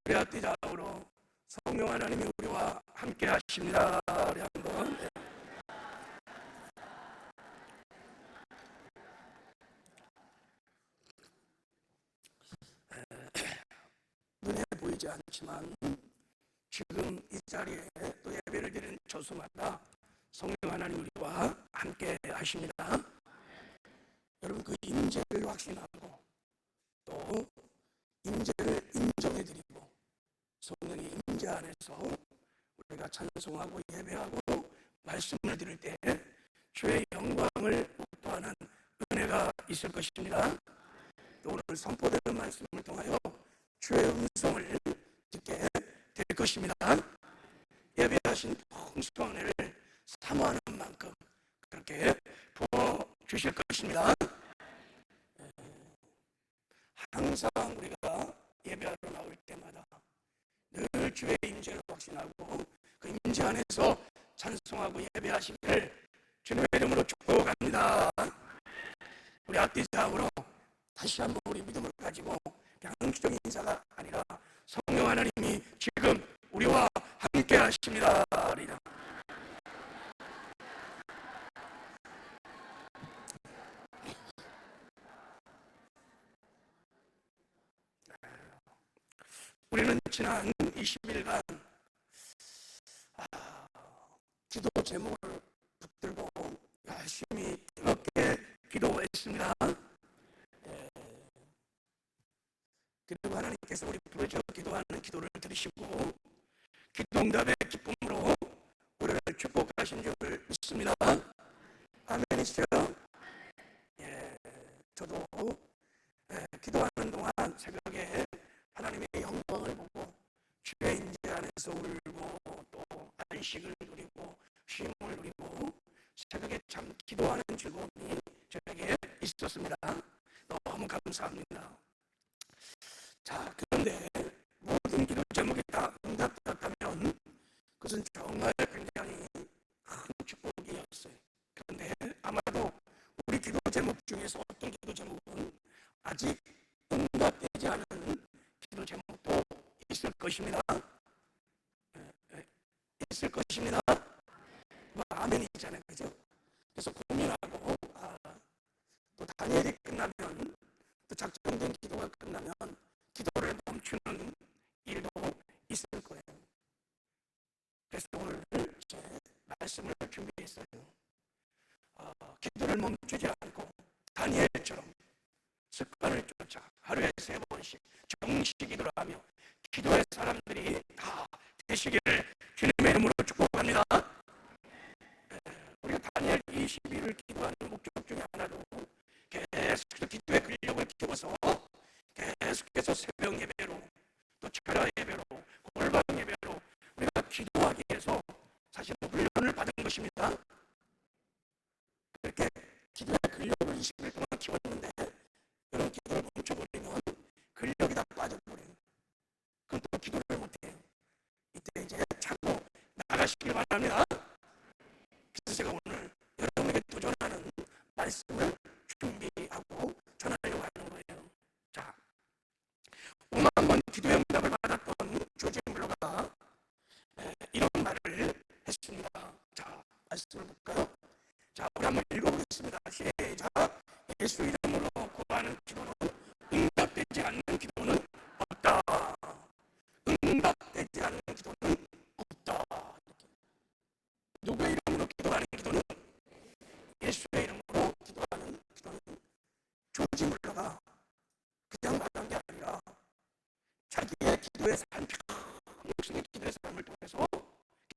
우리 앞뒤좌우로 성령 하나님이 우리와 함께 하십니다. 우리 한번 눈에 보이지 않지만 지금 이 자리에 또 예배를 드리는 저수마다 성령 하나님 우리와 함께 하십니다. 여러분, 그 임재를 확신하고 또 임재를 인정해드리고 성령의 임재 안에서 우리가 찬송하고 예배하고 말씀을 드릴 때 주의 영광을 목도하는 은혜가 있을 것입니다. 또 오늘 선포되는 말씀을 통하여 주의 음성을 듣게 될 것입니다. 예배하신 풍성한 은혜를 사모하는 만큼 그렇게 부어주실 것입니다. 항상 우리가 예배하러 나올 때마다 늘 주의 임재를 확신하고 그 임재 안에서 찬송하고 예배하시기를 주님의 이름으로 축복합니다. 우리 앞뒤좌우로 다시 한번 우리 믿음을 가지고 그냥 형식적인 인사가 아니라 성령 하나님이 지금 우리와 함께 하십니다. 우리는 지난 20일간 기도 제목을 붙들고 열심히 뜨겁게 기도했습니다. 그리고 하나님께서 우리 부르짖어 기도하는 기도를 들으시고 기도응답의 기쁨으로 우리를 축복하신 줄 믿습니다. 아멘이시죠? 저도 기도하는 동안 새벽에 하나님의 영광을 보고 주의 임재 안에서 울고 또 안식을 누리고 쉼을 누리고 새벽에 참 기도하는 즐거움이 저에게 있었습니다. 너무 감사합니다. 자, 그런데 모든 기도 제목이 다 응답되었다면 그것은 정말 굉장히 큰 축복이었어요. 그런데 아마도 우리 기도 제목 중에서 어떤 기도 제목은 아직 응답되지 않은 기도 제목도 있을 것입니다. 있을 것입니다. 아멘이잖아요, 그죠? 그래서 고민하고 또 다니엘이 끝나면 또 작정된 기도가 끝나면 기도를 멈추는 일도 있을 거예요. 그래서 오늘 제 말씀을 준비했어요. 기도를 멈추지 않고 다니엘처럼 습관을 쫓아 하루에 3번씩 정시 기도를 하며 기도의 사람들이 다 되시기를 주님의 이름으로 축복합니다. 우리가 다니엘 20일을 기도하는 목적 중에 하나도 계속해서 기도의 근력을 키워서 계속해서 새벽 예배로 또 철야 예배로 골방 예배로 우리가 기도하기 위해서 사실 훈련을 받은 것입니다. 그렇게 기도의 근력을 20일 동안 키웠는데 이런 기도를 멈춰버리면 근력이 다 빠져버려요. 그럼 또 기도를 못해요. 이때 이제 참고 나가시길 바랍니다. 그래서 제가 오늘 여러분에게 도전하는 말씀을 준비하고 전하려고 하는 거예요. 자, 5만 번 기도의 응답을 받았던 조지 물러가 이런 말을 했습니다. 자, 말씀을 볼까요? 자, 우리 한번 읽어보겠습니다. 시작. 예수 이름으로 구하는 기도는 응답되지 않는 기도는 없다. 응답되지 않는 기도는 없다. 누구의 이름으로 기도하는 기도는 예수의 이름으로 기도하는 기도는 조지 물러가 그냥 말한 게 아니라 자기의 기도의 삶, 목숨의 기도의 삶을 통해서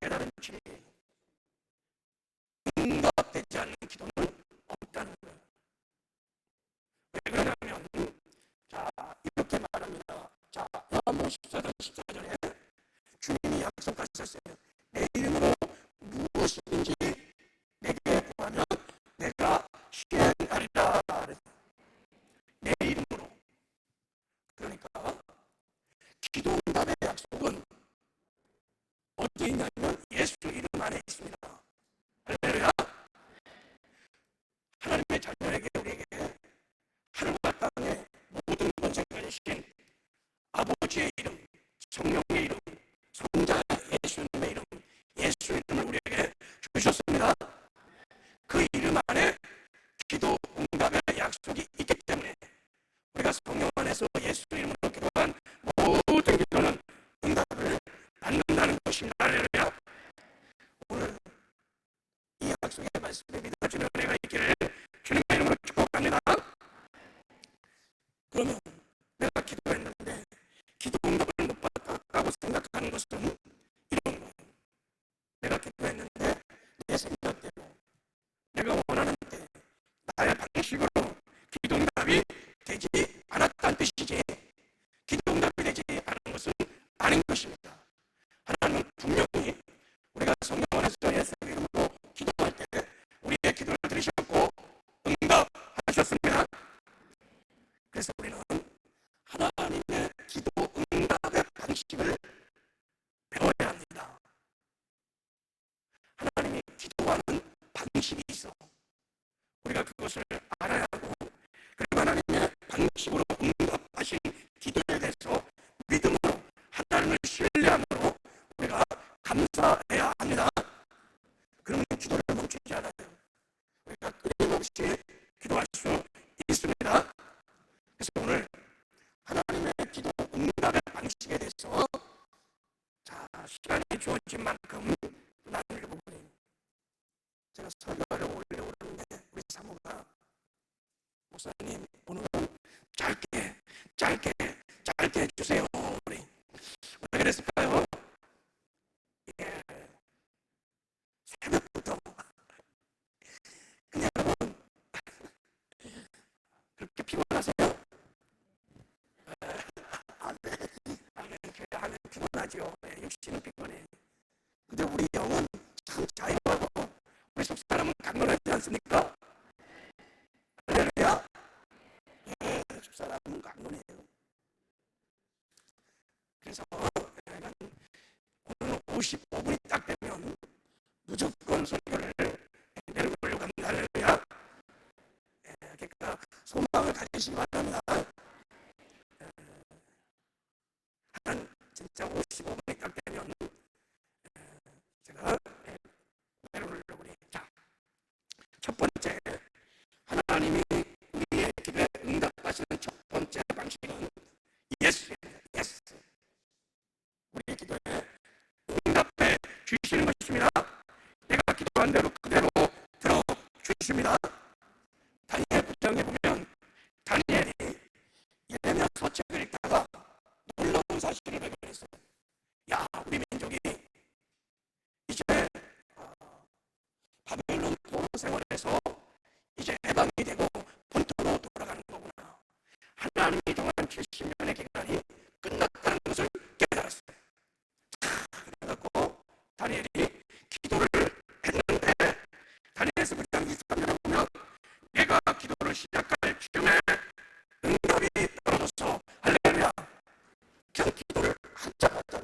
깨달은 진리, 응답되지 않는 기도는 없다는 거예요. 왜 그러냐면 자, 이렇게 말합니다. 자, 요한복음 14장 14절에 주님이 약속하셨어요. 내 이름으로 무엇이든지 내게 구하면 내가 시행하리라. 내 이름으로. 그러니까 기도 응답의 약속은 어디에 있냐면 예수 이름 안에 있습니다. 할렐루야. 하나님의 자녀에게 우리에게 하늘과 땅의 모든 권세까지 주신 아버지의 이름, 아닌 것입니다. 하나님은 분명히 우리가 성경 안에서 예수 이름으로 기도할 때 우리의 기도를 들으셨고 응답하셨습니다. 그래서 우리는 하나님의 기도 응답의 방식을 배워야 합니다. 하나님이 기도하는 방식이 있어. 우리가 그것을 알아야 하고, 그리고 하나님의 방식으로 응답하신 기도에 대해서 믿음으로 하나님을 신뢰함으로 우리가 감사해야 합니다. 그러면 기도를 멈추지 않아요. 우리가 끊임없이 기도할 수 있습니다. 그래서 오늘 하나님의 기도 응답의 방식에 대해서 시간이 주어진 만큼 나누려고 해요. 제가 설교하려고 올려고 그러는데 우리 사모가 목사님 오늘은 짧게 해주세요. 우리 왜 그랬을까요? 예, 새벽부터 그냥 여러분 그렇게 피곤하세요? 하면 피곤하죠. 육신은 피곤해. 근데 우리 영은 참 자유하고 우리 속사람은 강건하지 않습니까? 할렐루야. 속사람은 강건해요. 그래서 오늘 55분이 딱 되면 무조건 설교를 내려보려고 합니다. 할렐루야. 그러니까 소망을 가지시기 바랍니다. 한 진짜 55분이 딱 되면 제가 내려보려고 그래요. 자, 첫 번째 하나님이 우리의 기도에 응답하시는 첫 번째 방식은 예수입니다. 예수. 우리의 기도에 응답해 주시는 것입니다. 내가 기도한 대로 그대로 들어주십니다. 다니엘 9장에 보면 다니엘이 예레미야 서책을 읽다가 놀라운 사실을 발견했어요. 야, 우리 민족이 이제 바벨론 포로 생활에서 이제 해방이 되고 본토로 돌아가는 거구나. 하나님이 정한 70년의 기간이 끝났다는 것을 깨달았어요. 그래갖고 다니엘이 기도를 했는데 다니엘서 9장 23절에 보면 내가 기도를 시작할 즈음에 응답이 떨어져서 할렐루야. 그냥 기도를 하자마자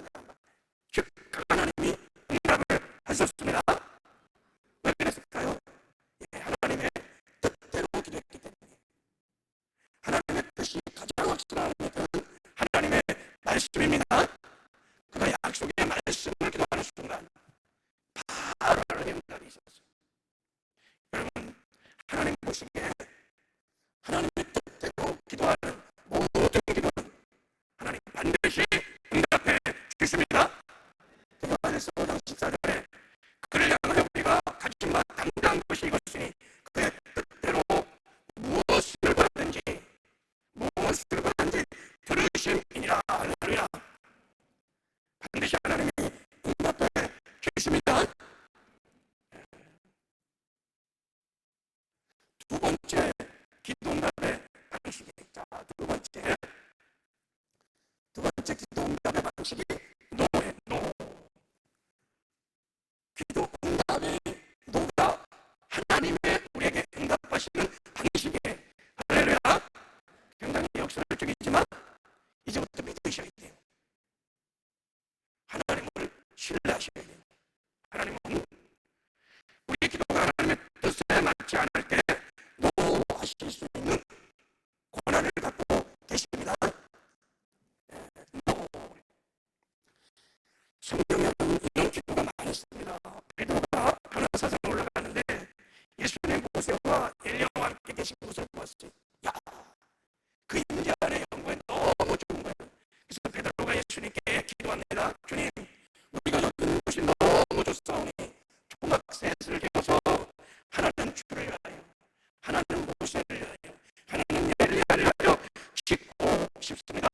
즉 하나님이 응답을 하셨습니다. 왜 그랬을까요? 하나님의 뜻대로 기도했기 때문에. 하나님의 뜻이 가장 확실한 것은 하나님의 말씀입니다. 그가 약속의 말씀을 기도하는 순간 바로 하나님의 응답이 있었어요. 여러분, 하나님 보시기에 하나님의 뜻대로 기도하는 모든 기도는 하나님 반드시 응답해 주십니다. 요한일서 5장 14절에 그를 향하여 우리가 가진 바 당당한 것이 이것이니 그의 뜻대로 무엇을 받든지 들으심이니라. 할렐루야. 반드시 하나님이 응답해 주십니다. 두 번째 기도 응답의 방식이 두 번째 기도 응답의 방식이 노예요. 기도 응답의 노가 하나님의 우리에게 응답하시는 방식이에요. 할렐루야. 굉장히 역설적이지만 이제부터 믿으셔야 돼요. 하나님을 신뢰하셔야 돼요. 하나님은 우리의 기도가 하나님의 뜻에 맞지 않을 때 노하실 수 있는 권한을 갖고 계십니다. 성경에는 이런 기도가 많았습니다. 베드로가 가나사성에 올라가는데 예수님 모세와 엘리야와 함께 계신 것을 보았어요. 야, 그 임재 안에 영광이 너무 좋은 거예요. 그래서 베드로가 예수님께 기도합니다. 주님, 우리가 여기 것이 너무 좋사오니 초막셋을 개어서 하나는 주를 위하여, 하나는 모세를 위하여, 하나는 엘리야를 위하여 짓고 싶습니다.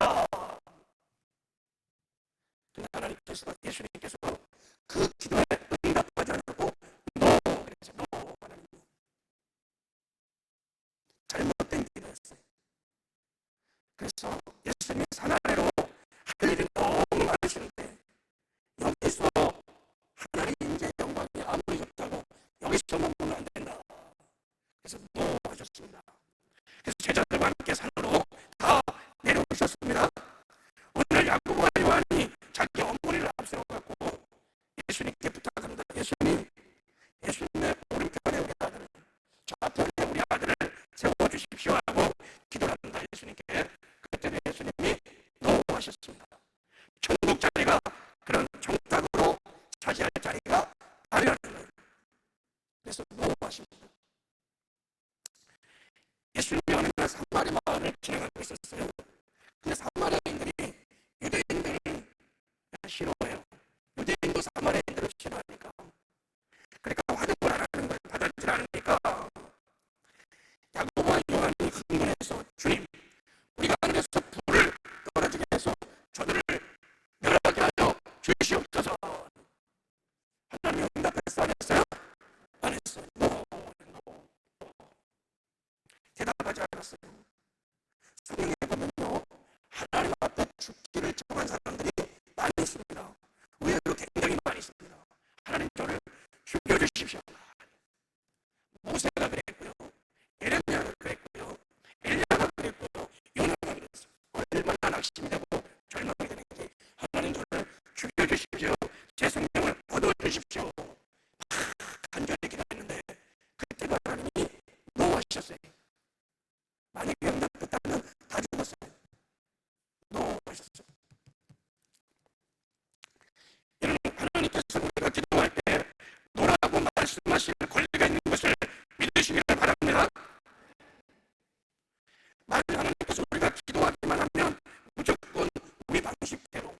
근데 하나님께서, 예수님께서 그 기도에 응답하지 않고 그래서 하나님 잘못된 기도였어요. 그래서 예수님이 산 아래로 할 일이 너무 많으신 제자들과 함께 산으로 다 내려오셨습니다. 오늘 야고보와 요한이 자기 어머니를 앞세워갖고 예수님께 부탁합니다. 예수님의 오른편에 우리 아들을, 좌편에 우리 아들을 세워주십시오 하고 기도를 합니다. 예수님께. 그때는 예수님이 노하셨습니다. 천국 자리가 그런 정탁으로 차지할 자리가 아니라는 거예요. 그래서 노하십니다. 예수님이 어느 날 사마리 마을을 지나가고 있었어요. 근데 사마리아인들이 유대인들을 싫어해요. 유대인도 사마리아인들을 싫어하니까. 그러니까 화답을 안 하는 걸 받아들이지 않으니까 야고보와 요한이 흥분해서 주님, 우리가 하늘에서 불을 떨어지게 해서 저들을 멸하게 하여 주시옵소서. 하나님이 응답했어, 안 했어요? 안 했어요. 대답하지 않았어요. 성경에 보면요, 하나님 앞에 죽기를 정한 사람들이 많이 있습니다. 의외로 굉장히 많이 있습니다. 하나님 저를 죽여주십시오. 모세가 그랬고요, 예레미야가 그랬고요, 엘리야가 그랬고요, 요나가 그랬어요. 얼마나 낙심이 되고 절망이 되는지 하나님 저를 죽여주십시오. 제 생명을 얻어주십시오. 간절히 기도했는데 그때도 하나님이 노하셨어요. 만약에 응답했다면 다 죽었어요. 노하셨어요. 여러분, 하나님께서 우리가 기도할 때 노라고 말씀하실 권리가 있는 것을 믿으시기를 바랍니다. 만약 하나님께서 우리가 기도하기만 하면 무조건 우리 방식대로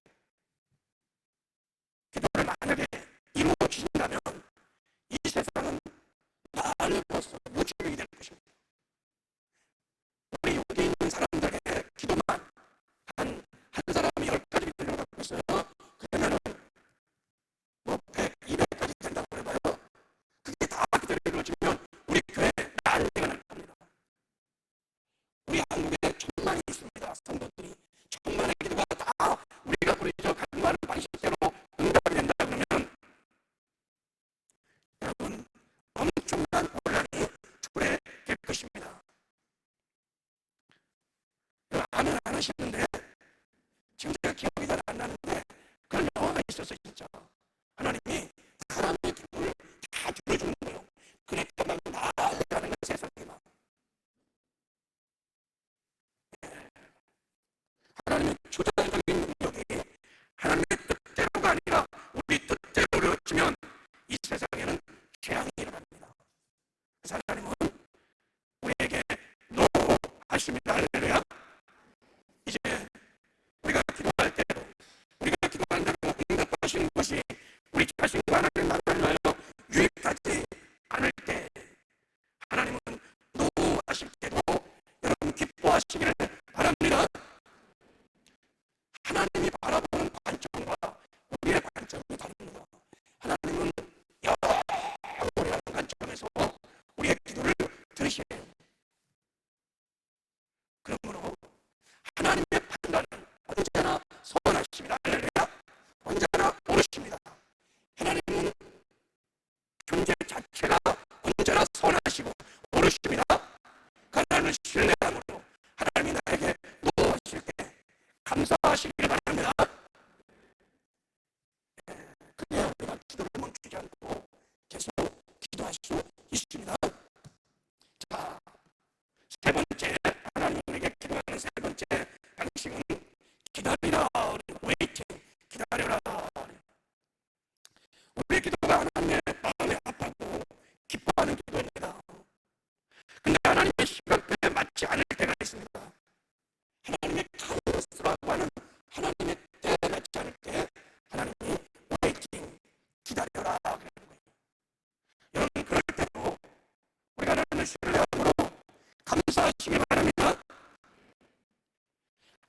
기도를 만약에 이루어 주신다면 이 세상은 많이 벌써 무주력이 될 것입니다. 우리 여기 있는 사람들의 기도만 한 사람이 10가지 기도를 갖고 있어요. 그러면은 뭐 100, 200까지 된다고 해봐요. 그게 다 기도를 이루어지면 우리 교회 난리가 날 겁니다. 우리 한국에 천만이 있습니다. 성도들이 천만의 기도가 다 우리가 부르짖어 간구하는 방식대로 응답이 된다 그러면 여러분, 엄청난 혼란이 초래될 것입니다. 아멘 안 하시는데 지금 제가 기억이 잘 안 나는데 그런 영화가 있었어요. 진짜 하나님이 사람의 기도를 다 들어주는 거예요. 그러니까 막 난리가 나는 거예요. 세상에 막. 하나님의 초자연적인 능력이 하나님의 뜻대로가 아니라 우리 뜻대로 이루어지면 이 세상에는 재앙이 일어납니다. 그래서 하나님은 우리에게 노하십니다. 할렐루야. 이제 우리가 기도할 때 우리가 기도한다고 응답하시는 것이 우리 자신과 하나님 만나요 유익하지 않을 때 하나님은 노하실 때도 여러분 기뻐하시기를 바랍니다. 하나님이 바라보는 관점과 우리의 관점이 다릅니다. 하나님은 영원이라는 관점에서 우리의 기도를 들으시네요. 그러므로 하나님의 판단은 언제나 선하십니다. 할렐루야. 언제나 옳으십니다. 하나님은 존재 자체가 언제나 선하시고 옳으십니다. 하나님을 신뢰함으로 하나님이 나에게 노하실 때 감사하시길 바랍니다. 그래야 우리가 기도를 멈추지 않고 계속 기도할 수 있습니다. 자, 세 번째, 하나님에게 기도하는 세 번째 방식은 기다리라. 웨이팅, 기다려라. 우리의 기도가 하나님의 마음에 합하고 기뻐하는 기도입니다. 근데 하나님의 시간표에 맞지 않을 때가 있습니다. 하나님의 카이로스라고 하는 하나님의 때에 맞지 않을 때 하나님이 웨이팅, 기다려라 그러는 거예요. 여러분, 그럴 때도 우리가 하나님을 신뢰함으로 감사하시기 바랍니다.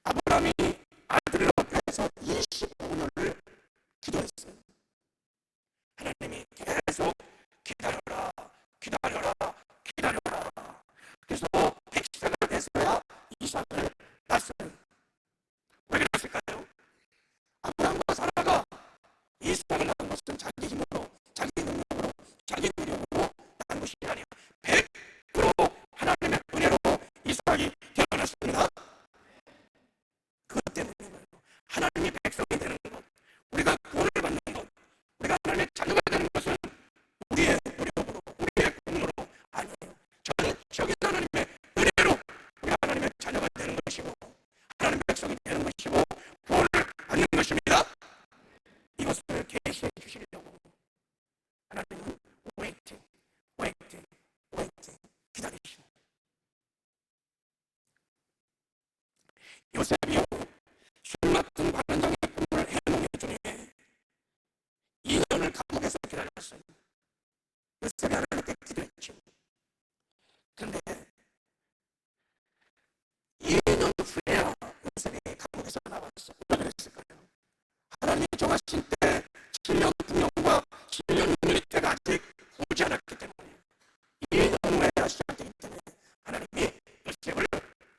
아브라함이 아들을 위해서 25년을 기도했어요. 하나님이 계속 기다려라, 기다려라, 기다려라. 그래서 100세가 돼서야 이삭을 낳았어요. 왜 그랬을까요? 아브라함과 사라가 이삭을 낳은 것은 자기 힘으로, 자기 능력으로, 자기 노력으로 낳은 것이 아니에요. 100% 하나님의 은혜로 2년을 감옥에서 기다렸어요. 요셉이 하나님께 기도했죠. 그런데 2년 후에야 요셉이 감옥에서 나왔어요. 왜 그랬을까요? 하나님이 정하신 때 7년 풍년과 7년 후의 때가 아직 오지 않았기 때문에 2년 후에야 시작되기 때문에 하나님이 요셉을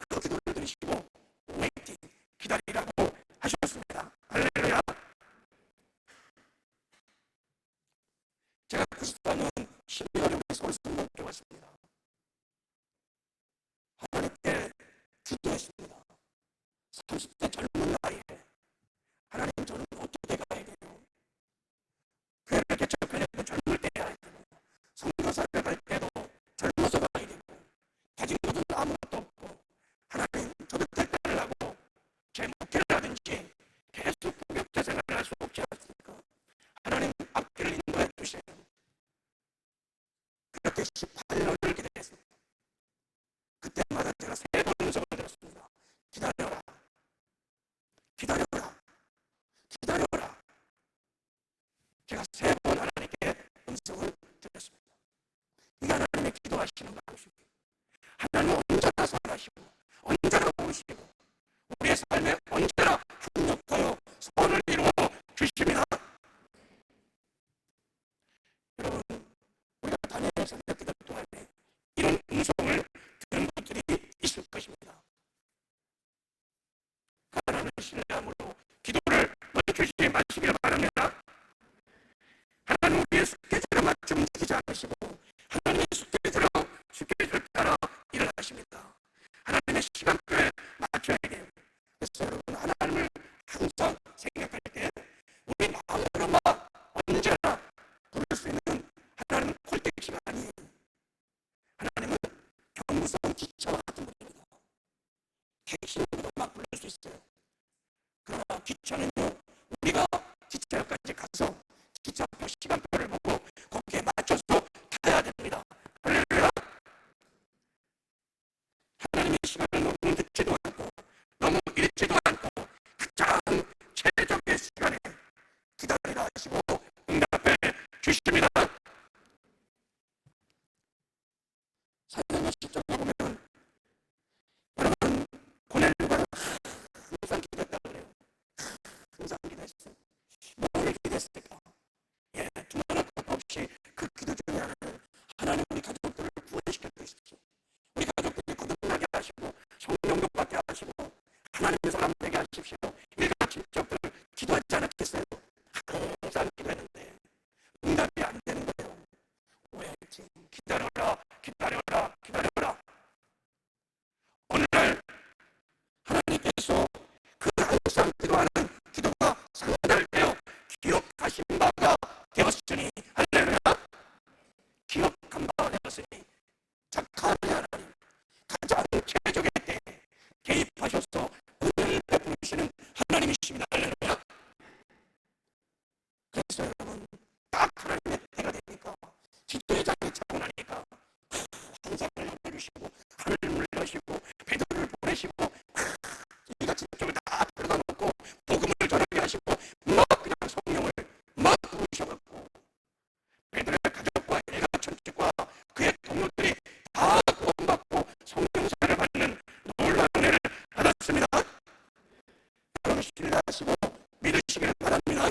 그 기도를 들으시고 웨이팅, 기다리라고 하셨습니다. 할렐루야. 제가 94년 12월에 우리 서울 성공교회 왔습니다. 하나님께 기도했습니다. 30대 젊은 나이에 하나님, 저는 어떻게 가야 돼요? 교회를 개척하려면 젊을 때 해야 되고, 선교사를 갈 때도 젊어서 가야 되고, 가진 것은 아무것도 없고, 하나님, 저도 택배를 하고 제 목회를 하든지 계속 부격자 생활을 할 수 없지 않습니까? 하나님, 앞길을 인도해 주세요. 그렇게 18년을 기다렸습니다. 그때마다 제가 3번 음성을 들었습니다. 기다려라, 기다려라, 기다려라. 제가 3번 하나님께 음성을 드렸습니다. 이게 하나님의 기도하시는 방식이에요. 하나님은 언제나 선하시고 언제나 오시고 우리의 삶에 언제나 협력하여 선을 이루어 주십니다. 여러분, 우리가 다니엘 새벽 기도 동안에 이런 음성을 들은 분들이 있을 것입니다. 하나님을 신뢰함으로 기도를 멈추지 마시기를 바랍니다. 하나님, 우리의 스케줄에 맞춰 움직이지 않으시고 하나님의 스케줄 따라 일어나십니다. 하나님의 시간표에 맞춰야 돼요. 그래서 여러분, 하나님을 항상 생각할 때 우리 마음으로만 언제나 부를 수 있는 하나님은 콜택시가 아니에요. 하나님은 경무스러운 기차와 같은 분입니다. 택시로도 막 부를 수 있어요. 그러나 기차는요, 우리가 기차역까지 가서 기차표 시간표를 보고 거기에 맞춰서 타야 됩니다. 할렐루야. 하나님의 시간을 너무 늦지도 않고 너무 일지도 않고 가장 최적의 시간에 기다리라 하시고 응답해 주십니다. 사도행전 10장에 보면 여러분, 고넬료가 항상 기도했다고 그래요. 항상 기도했어요. 뭘 기도했을까? 예, 두말할 것도 없이 그 기도 중에 하나는 하나님, 우리 가족들을 구원시켜 주십시오. 우리 가족들이 거듭나게 하시고 성령력 받게 하시고 하나님의 사람 되게 하십시오. 일가친척들 기도하지 않았겠어요? 항상 기도했는데 응답이 안 되는 거예요. 왜? 기다려라, 기다려라, 기다려라. 오늘날 하나님께서 그 항상 기도하는 기도가 상달되어 기억하신 바가 되었으니, 할렐루야. 기억한 바가 되었으니 착한 하나님, 가장 최적의 때에 개입하셔서 은혜를 베푸시는 하나님이십니다. 할렐루야. 그래서 여러분, 딱 하나님의 때가 되니까 기도의 장이 차고 나니까 항상 열어주시고 하늘을 물려시고 베드로를 보내시고 이가 진쪽을 다 들어가 놓고 복음을 전하게 하시고 막 그냥 성령을 막 부으셔갖고 베드로의 가족과 일가천직과 그의 동료들이 다 구원받고 성령사를 받는 놀라운 은혜를 받았습니다. 여러분, 신뢰하시고 믿으시기를 바랍니다.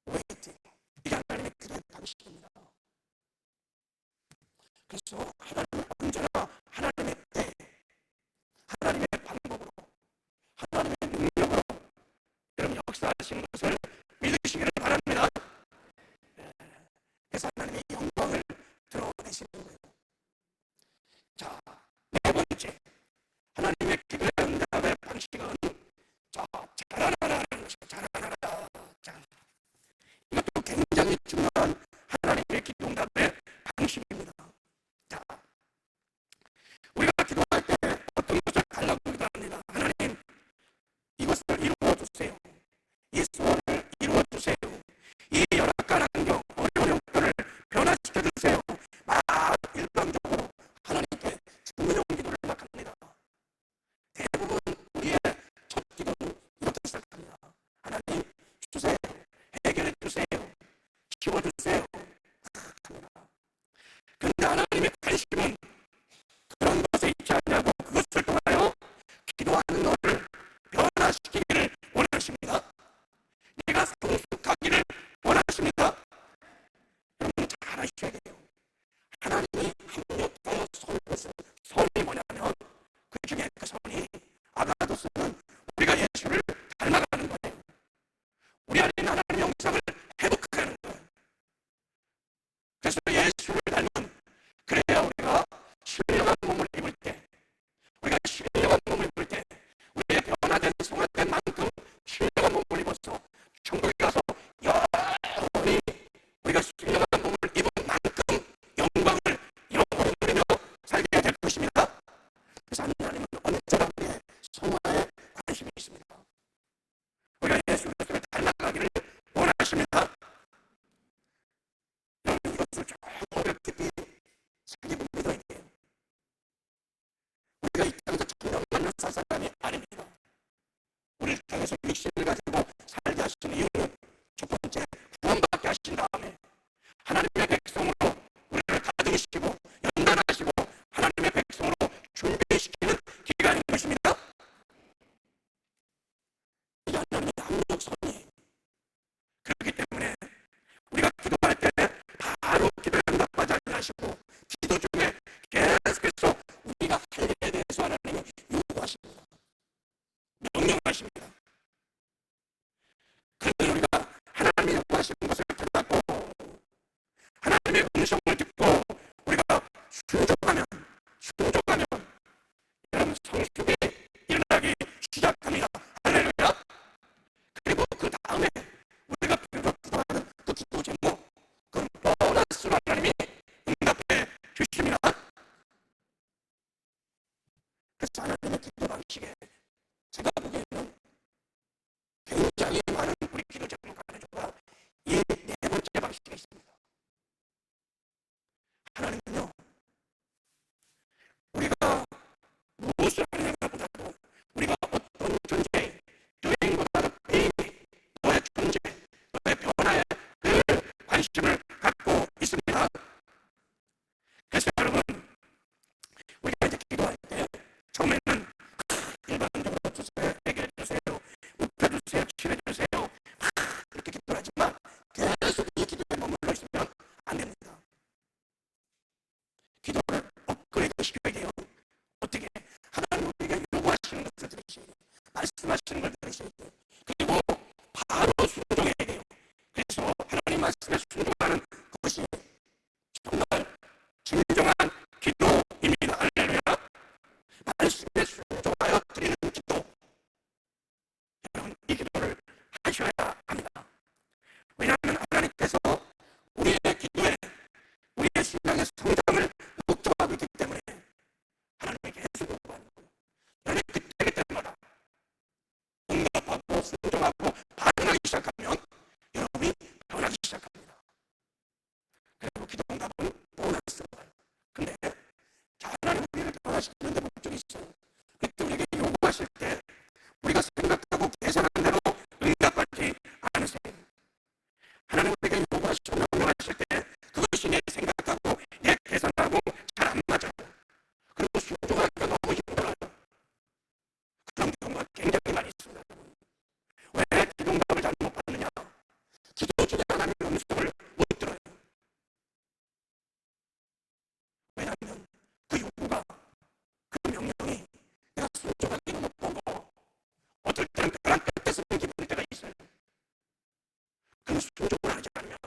웨이팅, 이게 하나님의 기도의 방식입니다. 그래서 하나님은 언제나 하나님의 때, 하나님의 방법으로, 하나님의 능력으로 여러분 역사하시는 것을 믿으시기를 바랍니다. 그래서 하나님의 영광을 드러내시는 거예요. 자, 네 번째, 하나님의 기도의 응답의 방식은 자라나라는 것이에요. 자라나라. 자, 이것도 굉장히 중요한 하나님의 기도 응답의 방식입니다. 자, 우리가 기도할 때 어떤 것을 달라고 기도합니다. 하나님, 이것을 이루어주세요. 이 소원을 이루어주세요. 이 열악한 환경, 어려운 형편을 변화시켜주세요. 막 일방적으로 하나님께 주문용 기도를 막 합니다. 대부분 우리의 첫 기도는 이렇게 시작합니다. 하나님, 변화시키기를 원하십니다. 내가 성숙하기를 원하십니다. 여러분 잘 아셔야 돼요. 하나님이 합력하여 선것은 선이 뭐냐면 그 중에 그 선이 아가도스는 우리가 예수를 닮아가는 거예요. 우리 안에 있는 하나님의 영상을 회복하는 거예요. 그래서 예수를 닮은, 그래야 우리가 신령한 몸을 입을 때, 우리가 신령한 몸을 입을 때 우리의 변화된 성화된 만큼 신령한 몸을 입어서 천국에 가서 영원히 우리가 신령한 몸을 입은 만큼 영광을 영원히 누리며 살게 될 것입니다. 그래서 하나님은 언제나 우리의 성화에 관심이 있습니다. 우리가 예수 그리스도를 닮아가기를 원하십니다. 여러분 이것을 조금 깊이 새기고 믿어야 돼요. 우리가 이 땅에서 천년만년 살 사람이 아닙니다. 우리를 통해서 육신을 가지고 살게 하시는 이유는 첫 번째, 구원받게 하신 다음에 하나님의 백성으로 우리를 가두시고 연단하시고 하나님의 백성으로 준비시키는 기간인 것입니다. 이게 하나님의 합력선이에요. 그렇기 때문에 우리가 기도할 때 바로 기도에 응답하지 아니하시고 기도 중에 계속해서 우리가 할 일에 대해서 하나님이 요구하십니다. 명령하십니다. 그런데 우리가 하나님이 요구하시는 것을 받고 하나님의 음성을 듣고 우리가 순종하면 여러분 성숙이 일어나기 시작합니다. 할렐루야. 그리고 그 다음에 우리가 기도하는 그 기도 제목, 그 보너스로 하나님이 응답해 주십니다. 그래서 하나님의 기도 방식에 제가 보기에는 굉장히 많은 우리 기도 제목 안에서가 이 네 번째 방식이 있습니다. 하나님은요, 우리가 무엇을 하느냐보다도 우리가 어떤 존재, 여행보다도 매일 너의 존재, 너의 변화에 늘 관심을 갖고 있습니다. 그래서 여러분, 우리가 이제 기도할 때 처음에는 일반적으로 주세요, 해결해 주세요, 웃겨 주세요, 치료해 주세요, 이렇게 기도를 하지만 계속 이 기도에 머물러 있으면 안 됩니다. 기도를 업그레이드 시켜야 돼요. 어떻게? 하나님 우리에게 요구하시는 것을 들으셔야 돼요. 말씀하시는 걸 들으셔야 돼요. 그리고 바로 순종해야 돼요. 그래서 하나님 말씀에 순종하는 것이 정말 진정한 기도입니다. 할렐루야. 말씀에 순종하여 드리는 기도, 여러분 이 기도를 하셔야 합니다. 왜냐하면 하나님께서 우리의 기도에 우리의 신앙의 성장을 목적하고 있기 때문에 하나님께 계속 요구하는 거예요. 여러분이 그때마다 응답하고 순종하고 반응하기 시작하면 여러분이 변하기 시작합니다. 그리고 기도 응답은 보너스예요. 근데 하나님 우리를 변화시키는 데 목적이 있어요. 그때 우리에게 요구하실 때 우리가 생각하고 계산한 대로 응답하지 않으세요. 하나님 우리에게 요구하시고 명령하실 때 그것이 내 생각하고 내 계산하고 잘 안 맞아요. 그리고 순종하기가 너무 힘들어요. 그런 경우가 굉장히 많이 있습니다. 왜 기도응답을 잘못 받느냐? 기도 중에 하나님의 음성을 못 들어요. 왜냐하면 그 요구가, 그 명령이 내가 순종하기는 못 보고 어떨 때는 벼랑 끝에 서는 기분일 때가 있어요. 그럼 순종을 하지 않으면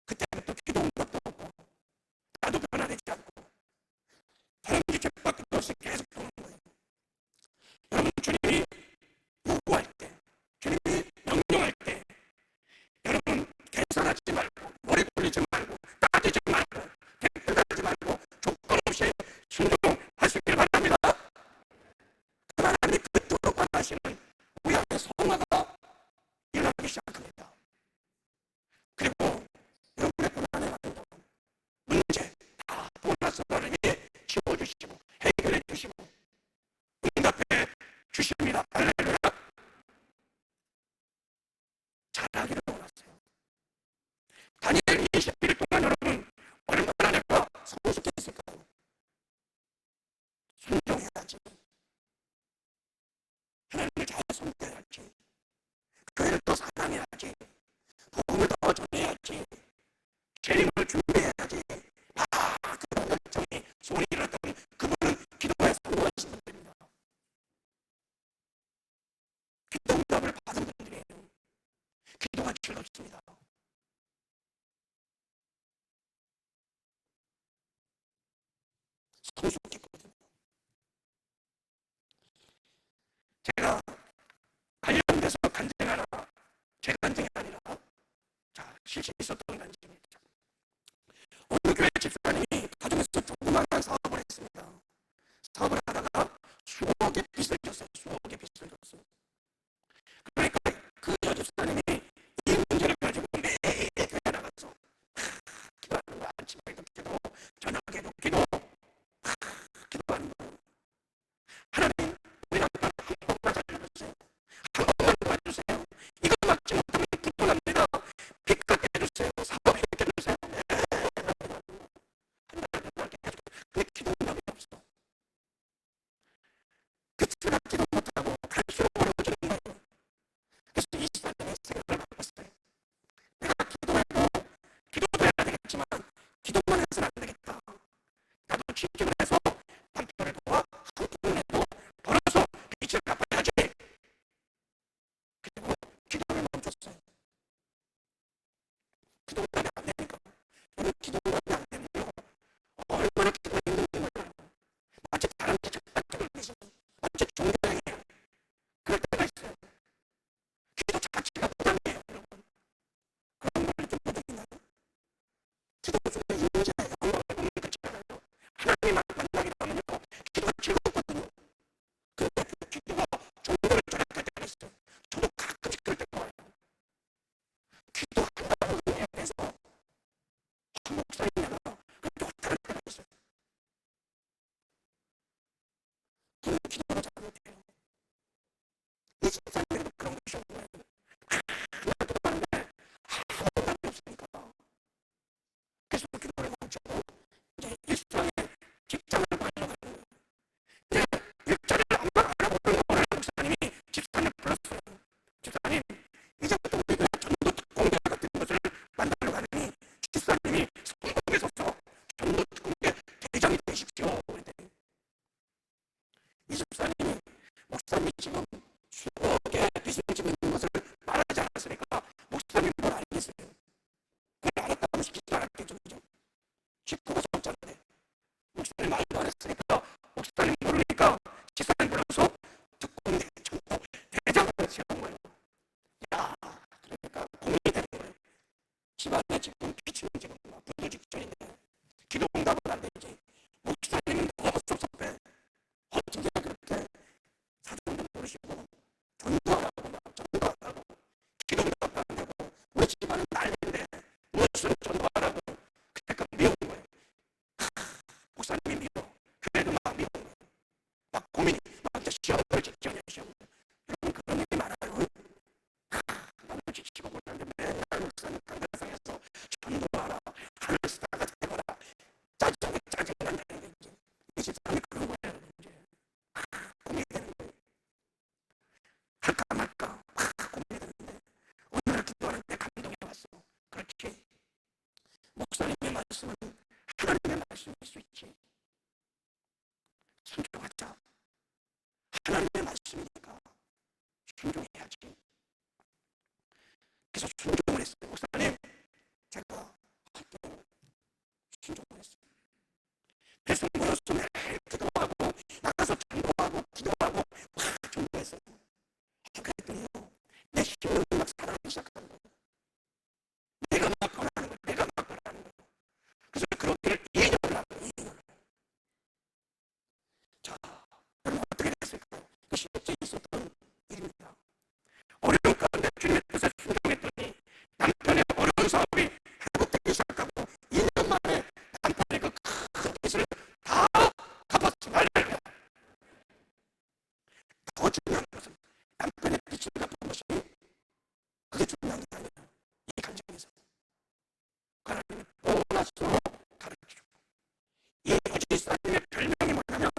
그때부터 기도응답도 없고 나도 변화되지 않고 다른 게 죄밖에 없이 계속 보는 거예요. 여러분 주님이 요구할 때, 주님이 명령할 때 여러분 계산하지 말고 머리 굴리지 말고 따지지 말고 대표하지 말고 조건 없이 순종하시길 바랍니다. 하나님이 그토록 원하시는 우리 안에 성화가 일어나기 시작합니다. 그리고 여러분의 고난에 맞는 문제 다 보너스로 하나님이 지워주시고 해결해 주시고 응답해 주십니다. 할렐루야. 잘하기를 원하세요. 다니엘 20일 동안 여러분 얼마나 내가 성숙했을까요? 순종해야지. 하나님을 잘 기도 응답을 받은 분들이에요. 기도가 즐겁습니다. 성숙했거든요. 제가 관련돼서 간증하나, 제 간증이 아니라 실제 있었던 간증입니다. 어느 교회 집사님이 가정에서 조그마한 사업을 했습니다. 사업을 하다가 수억의 빚을 졌어요. 수억의 빚을 졌어요. 그러니까 그 여집사님이 이 문제를 가지고 매일 교회 나가서 기도하는 거야. 아침에도 기도, 저녁에도 기도, 기도하는 거예요. 하나님, 우리 남편 한 번만 살려주세요. 한 번만 도와주세요. 이거 막지 못하면 기도합니다. 빚 갚게 해주세요. 사업 해결해 주세요. 근데 기도 응답이 없어. 그치가 기도 못하고 갈수록 어려워지는 거예요. 그래서 24년에 생각을 바꿨어요. 내가 기도도 해야 되겠지만 기도만 해서는 안 되겠다. 나도 취직을 해서 남편을 도와 한 푼이라도 벌어서 빚을 갚아야지. 그리고 기도를 멈췄어요. 기도 응답이 안 되니까. 저는 기도 응답이 안 되면요, 얼마나 기도가 힘든지 몰라요. 마치 다른 데 착각을 해서 마치 종교행위예요. 그럴 때가 있어요. 기도 자체가 부담이에요, 여러분. 그런 걸 좀 부담이나요? 기도 중에 인자, 영광을 보면 그렇지 않아요? 하나님만 만나게 되면요, 기도가 즐겁거든요. 근데 그 기도가 종교를 절약할 때가 있어요. 저도 가끔씩 그럴 때가 와요. 기도한다는 의미에서 한 목사님이나 그렇게 다를 때가 있어요. 저는 기도를 잘 못해요. 이 집사님도 그런 것이 없는 거예요. 하나도 하는데 아무 답이 없으니까 계속 기도를 멈추고 이제 일상의 직장을 가려고 하는 거예요. 이제 일자리를 알아보는 어느 목사님이 집사님 불렀어요. 집사님, 이제부터 우리가 전도 특공대 같은 것을 만들어 가느니 집사님이 성공에 서서 전도 특공대 대장이 되십시오. 이 집사님이 목사님 지금 수억의 빚을 지고 있는 것을 말하지 않았으니까 목사님 뭘 알겠어요. 그걸 알았다고 시키지 않았겠죠. 그죠? 19가 적잖아요. 목사님 말도 안 했으니까 목사님 모르니까 집사님 불러서 특공대 전도 대장을 세운 거예요. 야, 그러니까 고민이 되는 거예요. 집안에 지금 피치는 지금 부도 직전인데 기도 응답은 안 되지. 목사님은 너무 섭섭해. 어떻게 그렇게 사정도 모르시고 전도하라고 막 전도하라고 기도 응답도 안 되고 우리 집안은 난리인데 무슨 전도하라고. 그때가 미운 거예요. 목사님이 미워. 교회도 막 미운 거예요. 막 고민이 막 이제 시험을 직전이에요. 시험. 여러분 그런 일이 많아요. 나는 지치고 그러는데 맨날 목사님 강단상에서 전도하라, 하늘 스타가 되거라, 짜증난다는 게 이제 이 집사람이 그런 거예요. 이제 고민이 되는 거예요. 할까 말까 막 고민이 되는데 오늘 기도하는데 감동이 왔어. 그렇지, 목사님의 말씀은 하나님의 말씀일 수 있지. 순종하자. 하나님의 말씀이니까 순종해야지. 그래서 순종을 했어요. 목사님, 제가 할게요. 순종을 했어요. 그래서 모여서 매일 기도하고 나가서 전도하고 기도하고 막 전도했어요. 그랬더니요, 내 힘은 막 살아나기 시작하는 거예요. 내가 막 권하는 거예요. 내가 막 권하는 거예요. 그래서 그런 일을 2년을 하고 2년을. 자, 여러분 어떻게 됐을까요? 그 실제 있었던 일입니다. 어려운 가운데 주님의 뜻에 순종했더니 남편의 어려운 사업이 회복되기 시작하고 2년 만에 남편의 그 큰 빚을 다 갚았습니다. 더 중요한 것은 남편의 빚을 갚은 것이 그게 중요한 게 아니에요. 이 간증에서 하나님이 보너스로 가르쳐주고, 이 여지사님의 별명이 뭐냐면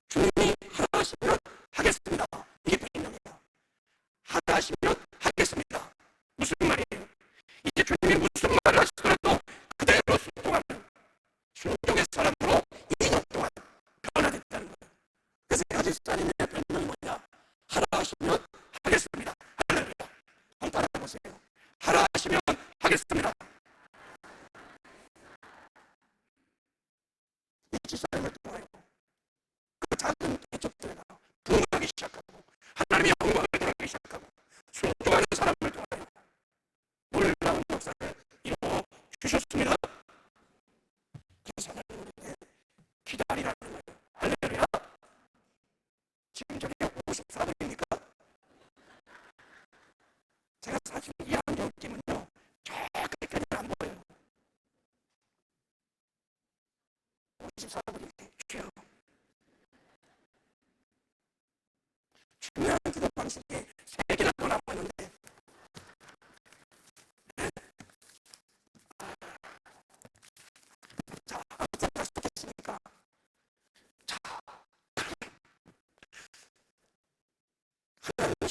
주님이 하시면 하겠습니다. 이게 별명이에요. 하시면 하겠습니다. 무슨 말이에요? 이제 주님이 무슨 말을 하시더라도 그대로 순종하는 순종의 사람으로 2년 동안 변화됐다는 거예요. 그래서 여지사님의 별명이 뭐냐? 하라 하라 하시면 하겠습니다. 할렐루야. 한번 따라해보세요. 하라 하시면 하겠습니다. 이 지사님을 통하여 그 작은 개척들가 부흥하기 시작하고 하나님의 영광을 드러내기 시작하고 순종하는 사람을 통하여 놀라운 역사를 이루어 주셨습니다. 그래서 하나님 우리에게 기다리라는 거예요. 할렐루야. 지금 저게 54분입니까? 제가 사실 이 안경 끼면요 저기까지 안 보여요. 54분인데 주여, 중요한 기도 방식이 3개나 더 남았는데 자, 아무튼 다 시작했으니까 자, 하나님은